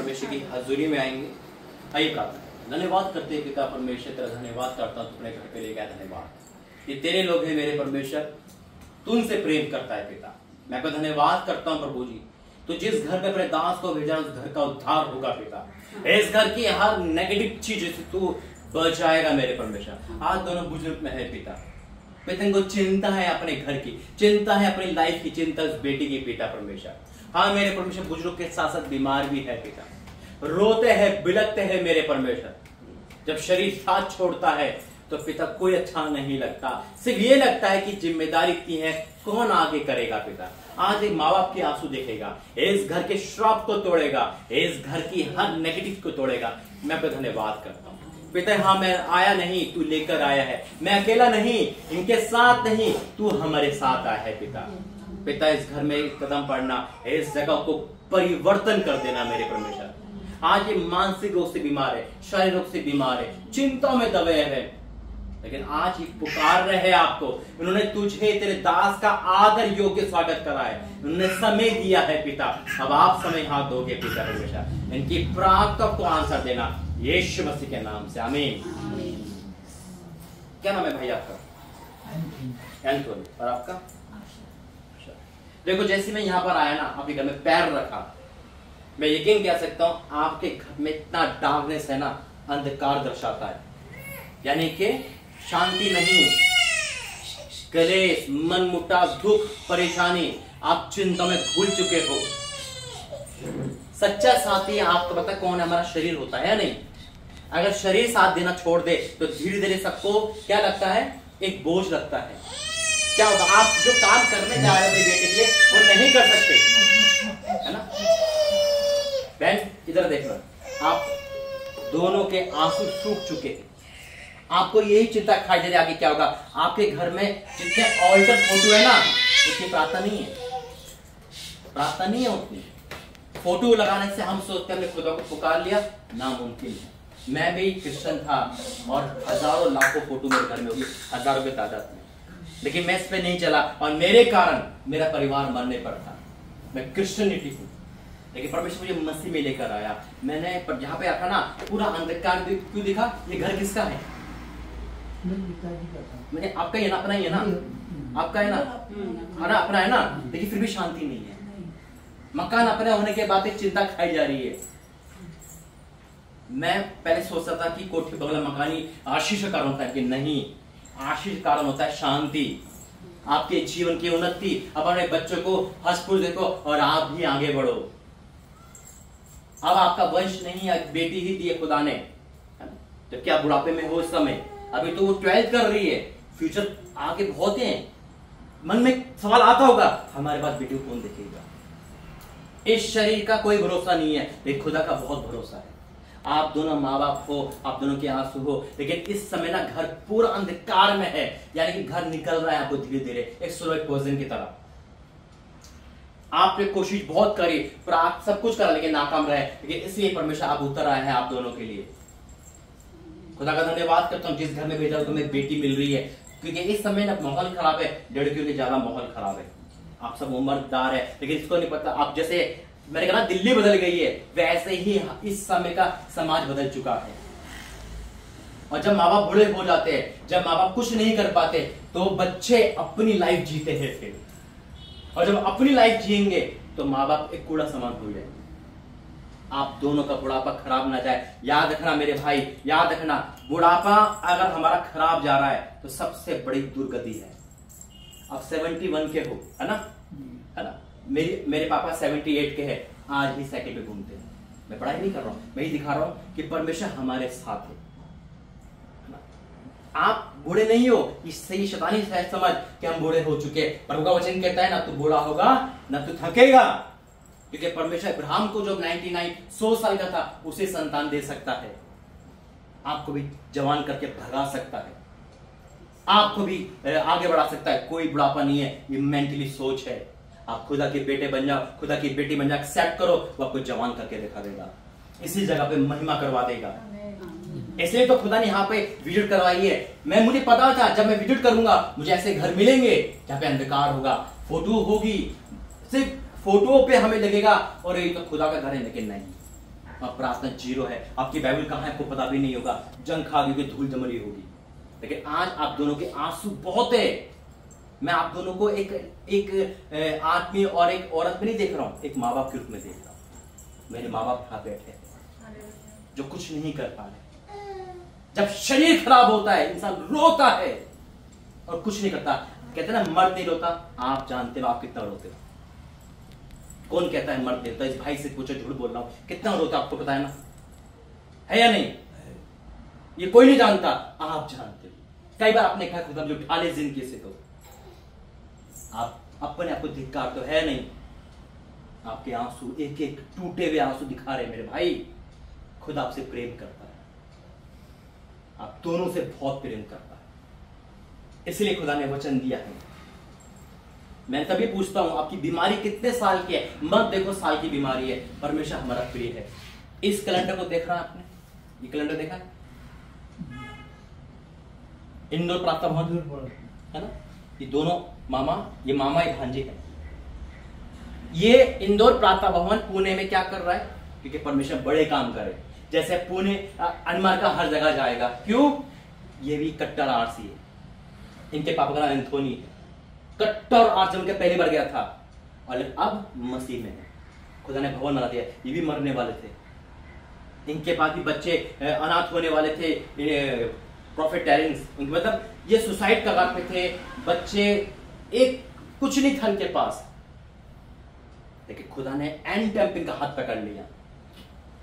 परमेश्वर की हजूरी में आएंगे। आइए प्रार्थना। धन्यवाद करते हैं पिता परमेश्वर, तेरा धन्यवाद करता हूँ अपने घर पे ले गया। धन्यवाद, ये तेरे लोग हैं मेरे परमेश्वर, तू उनसे प्रेम करता है पिता। मैं आपका धन्यवाद करता हूँ प्रभु जी, तो जिस घर पे अपने दास को भेजा उस घर का उद्धार होगा पिता। इस घर की हर नेगेटिव चीज से तू बचाएगा मेरे परमेश्वर। आज दोनों बुजुर्ग में है पिता, पिता को चिंता है अपने घर की, चिंता है अपनी लाइफ की, चिंता उस बेटी की पिता परमेश्वर। हाँ मेरे परमेश्वर, बुजुर्ग के साथ साथ बीमार भी है पिता, रोते हैं बिलखते हैं मेरे परमेश्वर। जब शरीर साथ छोड़ता है तो पिता कोई अच्छा नहीं लगता, सिर्फ ये लगता है कि जिम्मेदारी इतनी है, कौन आगे करेगा पिता। आज एक माँ बाप के आंसू देखेगा, इस घर के श्राप को तोड़ेगा, इस घर की हर नेगेटिव को तोड़ेगा। मैं आपका धन्यवाद करता हूँ पिता। हाँ मैं आया नहीं, तू लेकर आया है, मैं अकेला नहीं, इनके साथ नहीं, तू हमारे साथ आया है पिता। पिता इस घर में एक कदम पड़ना, इस जगह को परिवर्तन कर देना मेरे परमेश्वर। आज ये मानसिक रोग से बीमार है, शारीरिक रोग से बीमार है, चिंता में दबे है, लेकिन आज ये पुकार रहे हैं आपको। उन्होंने तुझे तेरे दास का आदर योग्य स्वागत करा है, उन्होंने समय दिया है पिता। अब आप समय हाथ दोगे पिता परमेश्वर, इनकी प्रार्थना को आंसर देना यीशु मसीह के नाम से, आमीन। क्या नाम है भाई आपका? एंथोनी। और आपका? देखो जैसे मैं यहाँ पर आया ना, आपके घर में पैर रखा, मैं यकीन कह सकता हूँ आपके घर में इतना डार्कनेस है ना, अंधकार दर्शाता है, यानी कि शांति नहीं, कलेश, मनमुटाव, दुख, परेशानी, आप चिंता में भूल चुके हो। सच्चा साथी आपको पता कौन है? हमारा शरीर होता है या नहीं? अगर शरीर साथ देना छोड़ दे तो धीरे धीरे सबको क्या लगता है? एक बोझ लगता है। क्या होगा? आप जो काम करने जा रहे हो अपने बेटे के लिए वो नहीं कर सकते, है ना? बहन इधर देख लो, आप दोनों के आंसू सूख चुके हैं, आपको यही चिंता खाई दे रही है आगे क्या होगा। आपके घर में जितने ऑल्टर फोटो है ना, उसकी प्रार्थना नहीं है, प्रार्थना नहीं है उतनी। फोटो लगाने से हम सोचते हैं हमने खुदा को पुकार लिया, नामुमकिन है। मैं भी क्रिश्चियन था और हजारों लाखों फोटो मेरे घर में होगी, हजारों की तादाद में, लेकिन मैं इस पे नहीं चला और मेरे कारण मेरा परिवार मरने पर था। मैं क्रिश्चियनिटी हूँ, लेकिन परमेश्वर मुझे मसीह में लेकर आया। मैंने पर जहाँ पे आता ना पूरा अंधकार क्यों दिखा? ये घर किसका है? मैंने आपका ही है ना, अपना ही है ना, आपका है ना, अपना है ना, लेकिन फिर भी शांति नहीं है। मकान अपने होने के बाद चिंता खाई जा रही है। मैं पहले सोचता था कि कोठी बंगला मकान ही आशीष का कारण होता है, कि नहीं, आशीष का कारण होता है शांति, आपके जीवन की उन्नति। अपने बच्चों को हंस-फूस देखो और आप भी आगे बढ़ो। अब आपका वंश नहीं, बेटी ही दी है खुदा ने, जबकि आप बुढ़ापे में हो इस समय। अभी तो वो 12th कर रही है, फ्यूचर आगे बहुत है। मन में सवाल आता होगा, हमारे पास बेटी को कौन देखेगा? इस शरीर का कोई भरोसा नहीं है, लेकिन खुदा का बहुत भरोसा है। आप दोनों माँ बाप हो, आप दोनों के आंसू हो, लेकिन इस समय ना घर पूरा अंधकार में है, यानी कि घर निकल रहा है आपको धीरे धीरे, एक स्लो पॉइजन की तरह। आपने कोशिश बहुत करी, पर आप सब कुछ करा लेकिन नाकाम रहे, लेकिन इसलिए परमेश्वर आप उतर आए हैं आप दोनों के लिए। खुदा का धन्यवाद करता हूँ, जिस घर में भेजा तुम्हें बेटी मिल रही है, क्योंकि इस समय ना माहौल खराब है, लड़कियों के ज्यादा माहौल खराब है। आप सब उम्रदार है, लेकिन इसको नहीं पता। आप जैसे मैंने कहा दिल्ली बदल गई है, वैसे ही इस समय का समाज बदल चुका है। और जब माँ बाप बूढ़े हो जाते हैं, जब माँ बाप कुछ नहीं कर पाते, तो बच्चे अपनी लाइफ जीते हैं फिर। और जब अपनी लाइफ जिएंगे तो माँ बाप एक कूड़ा समान हो जाए। आप दोनों का बुढ़ापा खराब ना जाए, याद रखना मेरे भाई, याद रखना, बुढ़ापा अगर हमारा खराब जा रहा है तो सबसे बड़ी दुर्गति है। आप 71 के हो, है ना? मेरे पापा 78 के हैं, आज ही साइकिल पे घूमते हैं। मैं पढ़ाई नहीं कर रहा हूँ, मैं ही दिखा रहा हूँ कि परमेश्वर हमारे साथ है। आप बूढ़े नहीं हो, इससे ही शैतानी समझ कि हम बूढ़े हो चुके। प्रभु का वचन कहता है ना तू बूढ़ा होगा ना तू थकेगा, क्योंकि परमेश्वर अब्राहम को जो 100 साल का था उसे संतान दे सकता है। आपको भी जवान करके भगा सकता है, आपको भी आगे बढ़ा सकता है। कोई बुढ़ापा नहीं है, ये मेंटली सोच है। आप खुदा के बेटे बन जाओ, खुदा की बेटी बन जाओ, एक्सेप्ट करो, वो आपको जवान करके दिखा देगा, इसी जगह पे महिमा करवा देगा। इसलिए तो खुदा ने यहाँ पे विजिट करवाई है। मुझे पता था जब मैं विजिट करूंगा मुझे ऐसे घर मिलेंगे जहाँ पे अंधकार होगा, फोटो होगी, सिर्फ फोटो पे हमें लगेगा और ये तो खुदा का घर है, लेकिन नहीं, प्रार्थना जीरो है, आपकी बाइबल कहाँ है आपको पता भी नहीं होगा, जंग खा गई, धूल जमरी होगी। लेकिन आज आप दोनों के आंसू बहुत है। मैं आप दोनों को एक आदमी और एक औरत में नहीं देख रहा हूं, एक माँ बाप के रूप में देख रहा हूं। मेरे माँ बाप यहाँ बैठे जो कुछ नहीं कर पा रहे। जब शरीर खराब होता है इंसान रोता है और कुछ नहीं करता। कहते ना मर्द नहीं रोता, आप जानते हो आप कितना रोते हो। कौन कहता है मर्द देता? इस भाई से पूछो, झूठ बोल रहा हूं, कितना रोता आपको पता है ना, है या नहीं? ये कोई नहीं जानता, आप जानते हो। कई बार आपने कहा खुदा मुझे उठा ले जिंदगी से, तो आप अपने आपको धिक्कार तो है नहीं। आपके आंसू एक एक टूटे हुए आंसू दिखा रहे मेरे भाई। खुदा आपसे प्रेम करता है, आप दोनों से बहुत प्रेम करता है, इसलिए खुदा ने वचन दिया है। मैं तभी पूछता हूं आपकी बीमारी कितने साल की है? मत देखो साल की बीमारी है, परमेश्वर हमारा प्रिय है। इस कैलेंडर को देख रहा है आपने? ये कैलेंडर देखा है? इंदौर प्रार्थना भवन है ना, ये दोनों मामा, ये मामा ये भांजे है। ये इंदौर प्रार्थना भवन पुणे में क्या कर रहा है? क्योंकि परमेश्वर बड़े काम करे। जैसे पुणे अनमार का हर जगह जाएगा, क्यों? ये भी कट्टर आरसी है, इनके पापा का नाम एंथोनी है। कट्टर आरसी उनके पहली बार गया था और अब मसीह में है। खुदा ने भवन बना दिया। ये भी मरने वाले थे, इनके बाद भी बच्चे अनाथ होने वाले थे। प्रॉफिट टेरेंस, मतलब ये सुसाइड कगार पे थे बच्चे, एक कुछ नहीं था इनके पास, लेकिन खुदा ने एंड टाइम पे इनका हाथ पकड़ लिया।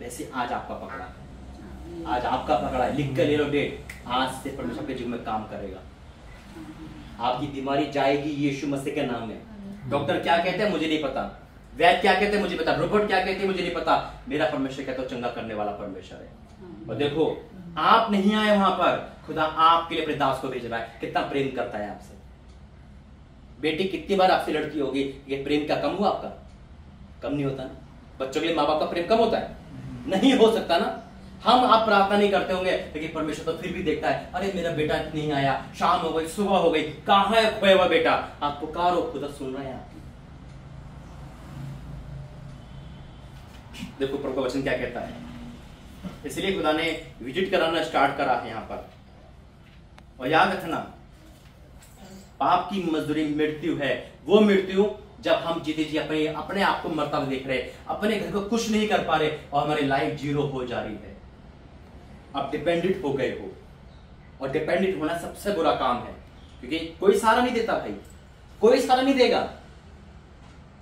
वैसे आज आपका पकड़ा है, आज आपका पकड़ा है। लिख कर ले लो डेट, आज से परमेश्वर के जीवन में काम करेगा। आपकी बीमारी जाएगी यीशु मसीह के नाम में। डॉक्टर क्या कहते हैं मुझे नहीं पता, वैद्य क्या कहते हैं मुझे पता, रोबोट क्या कहते हैं मुझे नहीं पता। मेरा परमेश्वर कहता है चंगा करने वाला परमेश्वर है। और देखो आप नहीं आए वहां पर, खुदा आपके लिए अपने दास को भेज रहा है। कितना प्रेम करता है आपसे। बेटी कितनी बार आपसे लड़की होगी, ये प्रेम क्या कम हुआ आपका? कम नहीं होता ना। बच्चों के लिए माँ बाप का प्रेम कम होता है? नहीं हो सकता ना। हम आप प्रार्थना नहीं करते होंगे, लेकिन परमेश्वर तो फिर भी देखता है, अरे मेरा बेटा नहीं आया, शाम हो गई, सुबह हो गई, कहां है खोया हुआ बेटा? आप पुकारो, खुदा सुन रहे हैं आपकी। देखो प्रभु का वचन क्या कहता है। इसलिए खुदा ने विजिट कराना स्टार्ट करा है यहाँ पर। और याद रखना, पाप की मजदूरी मृत्यु है। वो मृत्यु जब हम जीते जी अपने आप को मरता हुआ देख रहे, अपने घर को कुछ नहीं कर पा रहे और हमारी लाइफ जीरो हो जा रही है। आप डिपेंडेंट हो गए हो, और डिपेंडेंट होना सबसे बुरा काम है, क्योंकि कोई सहारा नहीं देता भाई, कोई सहारा नहीं देगा।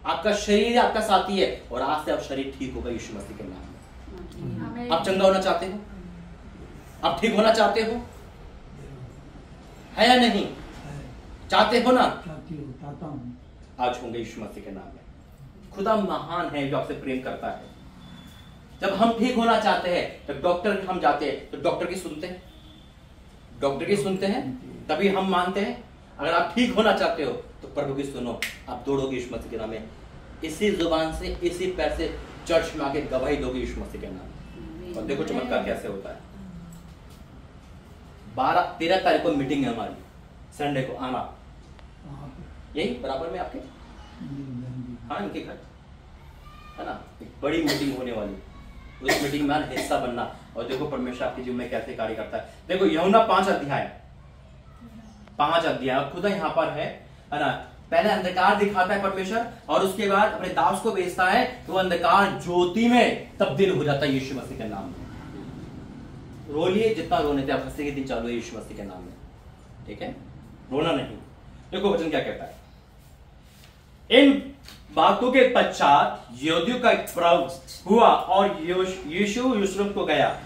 आपका शरीर आपका साथी है, और आज से आप शरीर ठीक होगा यीशु मसीह के नाम में। आप चंगा होना चाहते हो? आप ठीक होना चाहते हो? है या नहीं? चाहते हो ना? आज होंगे यीशु मसीह के नाम में। खुदा महान है जो आपसे प्रेम करता है। जब हम ठीक होना चाहते हैं तो डॉक्टर हम जाते हैं, तो डॉक्टर की सुनते हैं? डॉक्टर की सुनते हैं तभी हम मानते हैं। अगर आप ठीक होना चाहते हो तो प्रभु की सुनो, आप दौड़ोगे यीशु मसीह के नाम में। इसी जुबान से, इसी पैर से चर्च में आके गवाही दोगे यीशु मसीह के नाम। और देखो चमत्कार कैसे होता है। 13 तारीख को मीटिंग है हमारी, संडे को आना, यही बराबर में आपके, हाँ इनके घर है ना, एक बड़ी मीटिंग होने वाली। उस मीटिंग में हिस्सा बनना। और देखो परमेश्वर आपके जीवन में कैसे कार्य करता है। देखो यूहन्ना 5 अध्याय खुदा यहाँ पर है ना। पहले अंधकार दिखाता है परमेश्वर, और उसके बाद अपने दास को भेजता है तो अंधकार ज्योति में तब्दील हो जाता है यीशु मसीह के नाम में। रो लिए जितना रोने थे, आप हंसने के दिन चालू है यीशु मसीह के नाम में, ठीक है? रोना नहीं। देखो वचन क्या कहता है। इन बातों के पश्चात यहूदियों का एक पर्व हुआ और यीशु यरूशलेम को गया।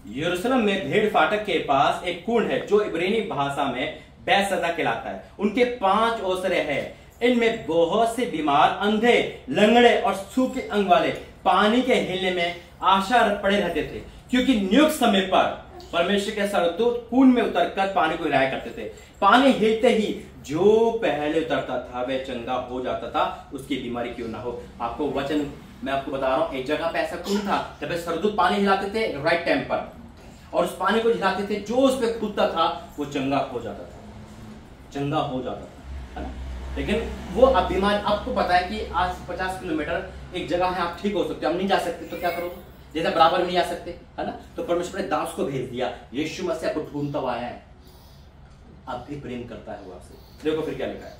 यरूशलेम में भेड़ फाटक के पास एक कुंड है जो इब्रानी भाषा में बैतसदा कहलाता है। उनके 5 ओसरे हैं। इनमें बहुत से बीमार, अंधे, लंगड़े और सूखे अंग वाले पानी के हिलने में आशा पड़े रहते थे, क्योंकि नियुक्त समय पर परमेश्वर के स्वर्गदूत कुंड में उतरकर पानी को हिलाया करते थे। पानी हिलते ही जो पहले उतरता था वह चंगा हो जाता था, उसकी बीमारी क्यों ना हो। आपको वचन मैं आपको बता रहा हूं, एक जगह पे ऐसा कुंड था जब स्वर्गदूत पानी हिलाते थे राइट टाइम पर, और उस पानी को हिलाते थे, जो उस पर कूदता था वो चंगा हो जाता था, चंगा हो जाता था, है ना। लेकिन वो अब बीमारी, आपको पता है कि आज 50 किलोमीटर एक जगह है, आप ठीक हो सकते हो, हम नहीं जा सकते, तो क्या करोगे? जैसे बराबर में नहीं आ सकते, है ना, तो परमेश्वर ने दास को भेज दिया। यीशु मसीह आपको ढूंढता हुआ आया है, आप भी प्रेम करता है वो आपसे। देखो फिर क्या लिखा है,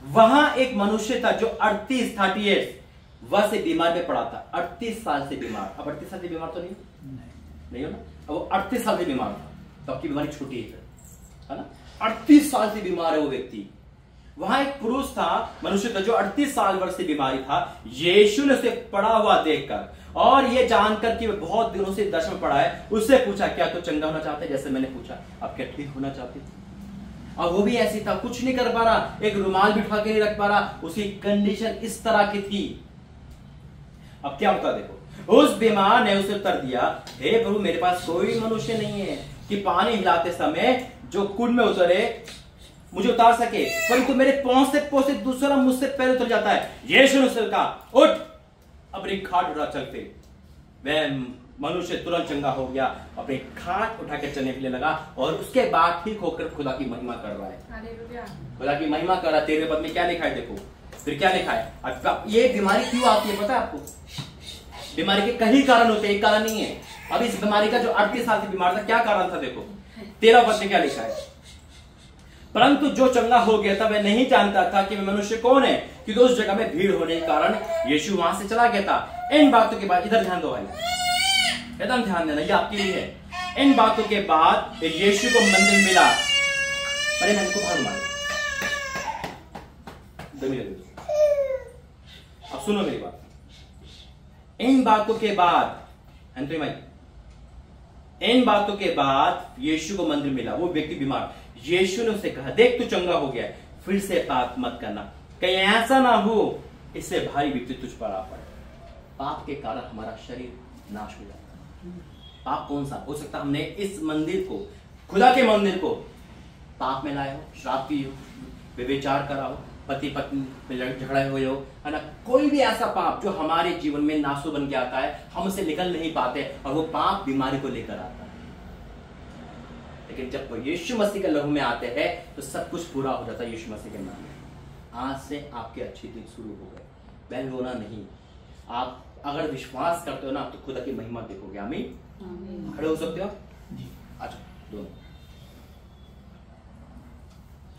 वहां एक मनुष्य था जो 38 वर्ष से बीमार में पड़ा था। 38 साल से बीमार। अब 38 साल से बीमार तो नहीं हो ना, अब वो 38 साल से बीमार था, तो आपकी बीमारी छोटी है ना। 38 साल से बीमार है वो व्यक्ति। वहां एक पुरुष था, मनुष्य था, जो 38 साल वर्ष से बीमारी था। यीशु ने उसे पड़ा हुआ देखकर और ये जानकर कि वह बहुत दिनों से दर्शन में पड़ा है, उससे पूछा, क्या तो चंगा होना चाहते हैं? जैसे मैंने पूछा, अब क्या ठीक होना चाहते? और वो भी ऐसी था, कुछ नहीं कर पा रहा, एक रुमाल भी उठा के नहीं रख पा रहा, उसकी कंडीशन इस तरह की थी। अब क्या होता देखो, उस बीमार ने उसे उत्तर दिया, हे प्रभु, मेरे पास कोई मनुष्य नहीं है कि पानी हिलाते समय जो कुंड में उतरे मुझे उतार सके, परंतु मेरे पहुंचते पहुंचते दूसरा मुझसे पहले उतर जाता है। यीशु ने उसे कहा, उठ, अपनी खाट उठा चलते। वह मनुष्य तुरंत चंगा हो गया, अपनी खाट उठा के चलने के लिए लगा और उसके बाद ठीक होकर खुदा की महिमा कर रहा है। खुदा की महिमा कर रहा है। 13वें पद में क्या लिखा है देखो, फिर क्या लिखा है। अब ये बीमारी क्यों आती है पता है आपको? बीमारी के कई कारण होते हैं, एक कारण नहीं है। अब इस बीमारी का जो 38 साल से बीमार था, क्या कारण था देखो, 13 पद में क्या लिखा है, परंतु जो चंगा हो गया था वह नहीं जानता था कि वह मनुष्य कौन है, क्योंकि उस जगह में भीड़ होने के कारण यीशु वहां से चला गया था। इन बातों के बाद, इधर ध्यान दो भाई, एकदम ध्यान देना, ये आपके लिए है। इन बातों के बाद यीशु को मंदिर मिला। अरे मैं इनको भाग मार, अब सुनो मेरी बात। इन बातों के बाद, इन बातों के बाद यीशु को मंदिर मिला, वो व्यक्ति बीमार। यीशु ने उसे कहा, देख तू चंगा हो गया, फिर से पाप मत करना, कहीं ऐसा ना हो इससे भारी विपत्ति तुझ पर आ पड़े। पाप के कारण हमारा शरीर नाश हो जाता है। पाप कौन सा हो सकता? हमने इस मंदिर को, खुदा के मंदिर को पाप में लाए हो, शराब पी हो, व्यभिचार करा हो, पति पत्नी में झगड़े हुए हो, है ना, कोई भी ऐसा पाप जो हमारे जीवन में नासु बन के आता है, हम उसे निकल नहीं पाते और वो पाप बीमारी को लेकर आता है। लेकिन जब यीशु मसीह के लहू में आते हैं तो सब कुछ पूरा हो जाता है यीशु मसीह के नाम में। आज से आपके अच्छे दिन शुरू हो गए, बहन रोना नहीं। आप अगर विश्वास करते हो ना तो खुदा की महिमा देखोगे। आमीन। खड़े हो सकते हो? अच्छा, दोनों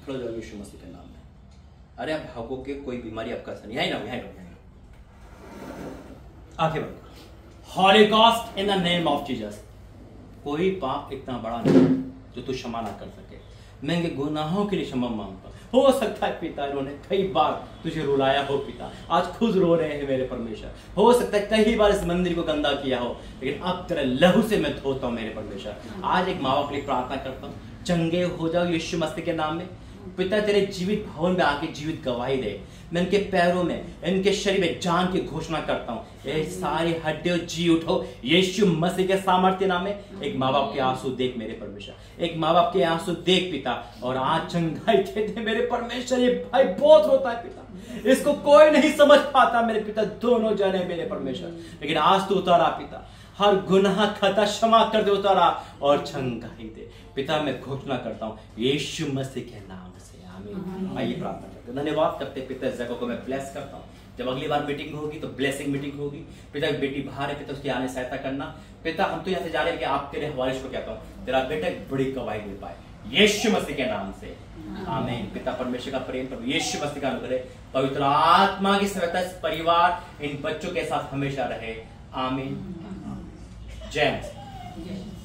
खड़े हो जाओ यीशु मसीह के नाम में। अरे आप भागोगे, कोई बीमारी आपका असर नहीं। यही ना आगे बढ़ो। Holy Ghost in the name of Jesus. कोई पाप इतना बड़ा नहीं जो तू क्षमा ना कर सके। मैं इनके गुनाहों के लिए क्षमा मांगता। हो सकता है पिता इन्होंने कई बार तुझे रुलाया हो पिता, आज खुद रो रहे हैं मेरे परमेश्वर। हो सकता है कई बार इस मंदिर को गंदा किया हो, लेकिन अब तेरे लहू से मैं धोता हूं मेरे परमेश्वर। आज एक माँ बाप के लिए प्रार्थना करता हूँ, चंगे हो जाओ यीशु मसीह के नाम में। पिता तेरे जीवित भवन में आके जीवित गवाही दे। मैं इनके पैरों में, इनके शरीर में जान की घोषणा करता हूँ, ये सारी हड्डियों जी उठो यीशु मसीह के सामर्थ्य नाम में। एक माँ बाप के आंसू देख मेरे परमेश्वर, एक माँ बाप के आंसू देख पिता, और आज चंगाई दे दे मेरे परमेश्वर। ये भाई बहुत रोता है पिता, इसको कोई नहीं समझ पाता मेरे पिता, दोनों जने मेरे परमेश्वर, लेकिन आज तो उतारा पिता, हर गुनाह खता क्षमा कर दे उतारा और चंगाई दे पिता। मैं घोषणा करता हूँ यीशु मसीह के नाम से, आमीन। आइए प्रार्थना करते, धन्यवाद करते पिता, इस जगह को मैं ब्लेस करता हूँ। जब अगली बार मीटिंग होगी तो ब्लेसिंग मीटिंग होगी पिता। बेटी बाहर है पिता, उसकी आने सहायता करना पिता। हम तो यहाँ से जा रहे हैं कि आप तेरे हवाले को कहता हूँ, तेरा बेटा एक बड़ी गवाही दे पाए यीशु मसीह के नाम से, आमीन। पिता परमेश्वर का प्रेम, प्रभु यीशु मसीह का अनुग्रह, पवित्र आत्मा की सहायता इस परिवार, इन बच्चों के साथ हमेशा रहे, आमीन। जय मसीह।